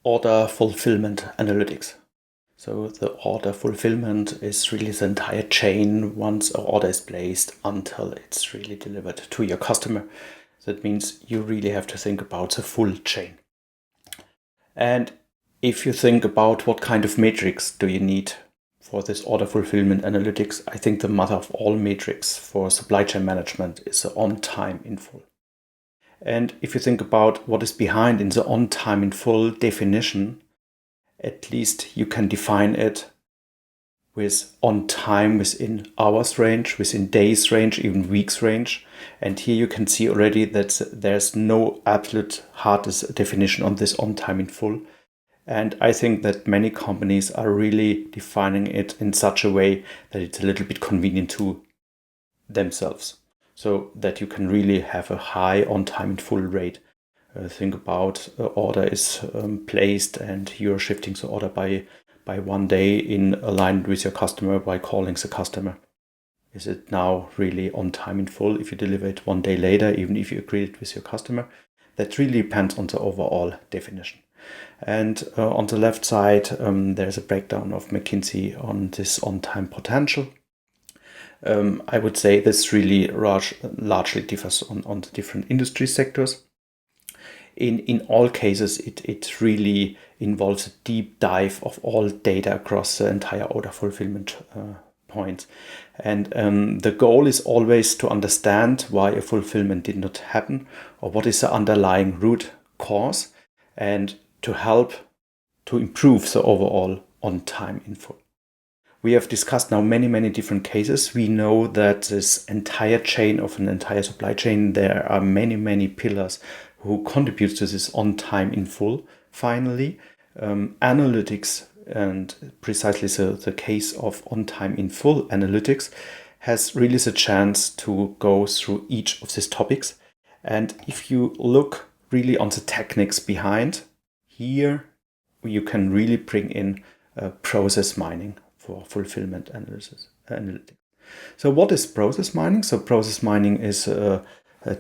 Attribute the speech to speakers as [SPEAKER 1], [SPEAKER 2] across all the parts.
[SPEAKER 1] order fulfillment analytics. So the order fulfillment is really the entire chain once an order is placed until it's really delivered to your customer. That means you really have to think about the full chain. And if you think about what kind of metrics do you need for this order fulfillment analytics, I think the mother of all metrics for supply chain management is the on time in full. And if you think about what is behind in the on time in full definition, at least you can define it with on time within hours range, within days range, even weeks range. And here you can see already that there's no absolute hardest definition on this on time in full. And I think that many companies are really defining it in such a way that it's a little bit convenient to themselves, so that you can really have a high on time in full rate. Think about order is placed and you're shifting the order by 1 day in alignment with your customer by calling the customer. Is it now really on time in full if you deliver it 1 day later, even if you agreed it with your customer? That really depends on the overall definition. And on the left side, there's a breakdown of McKinsey on this on-time potential. I would say this really largely differs on the different industry sectors. In all cases, it really involves a deep dive of all data across the entire order fulfillment point. And the goal is always to understand why a fulfillment did not happen or what is the underlying root cause, and to help to improve the overall on time in full. We have discussed now many different cases. We know that this entire chain of an entire supply chain, there are many pillars who contribute to this on time in full. Finally, analytics, and precisely the case of on time in full analytics, has really the chance to go through each of these topics. And if you look really on the techniques behind, here you can really bring in process mining for fulfillment analytics. So what is process mining? So process mining is a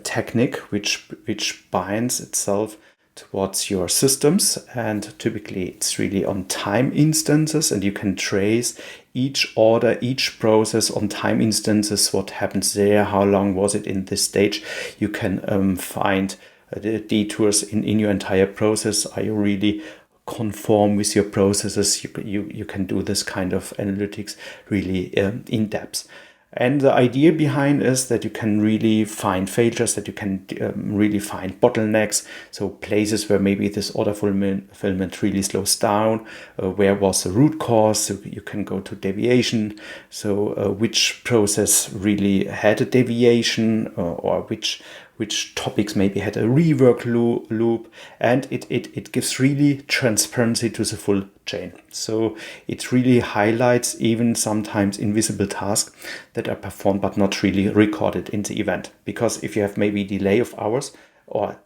[SPEAKER 1] technique which binds itself towards your systems, and typically it's really on time instances, and you can trace each order, each process on time instances, what happens there, how long was it in this stage. You can find the detours in your entire process. Are you really conform with your processes? You can do this kind of analytics really in depth. And the idea behind is that you can really find failures, that you can really find bottlenecks. So places where maybe this order fulfillment really slows down. Where was the root cause? So you can go to deviation. So which process really had a deviation, or which topics maybe had a rework loop, and it gives really transparency to the full chain. So it really highlights even sometimes invisible tasks that are performed but not really recorded in the event. Because if you have maybe delay of hours or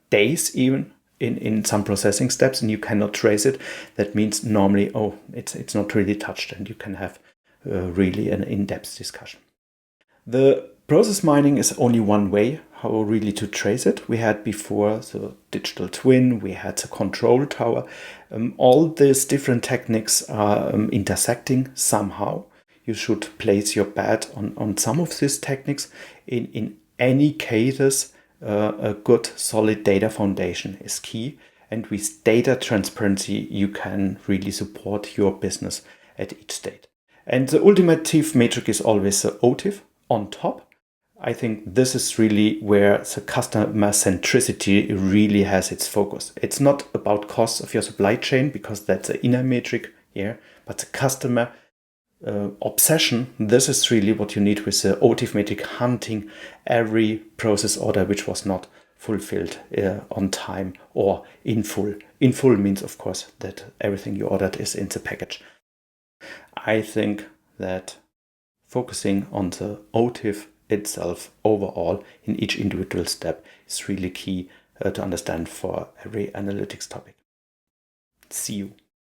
[SPEAKER 1] days even in some processing steps and you cannot trace it, that means normally, it's not really touched, and you can have really an in-depth discussion. The process mining is only one way how really to trace it. We had before the digital twin, we had the control tower. All these different techniques are intersecting somehow. You should place your bet on some of these techniques. In any cases, a good solid data foundation is key. And with data transparency, you can really support your business at each state. And the ultimate metric is always the OTIF on top. I think this is really where the customer centricity really has its focus. It's not about costs of your supply chain, because that's an inner metric here, but the customer obsession. This is really what you need with the OTIF metric, hunting every process order which was not fulfilled on time or in full. In full means, of course, that everything you ordered is in the package. I think that focusing on the OTIF itself overall in each individual step is really key to understand for every analytics topic. See you.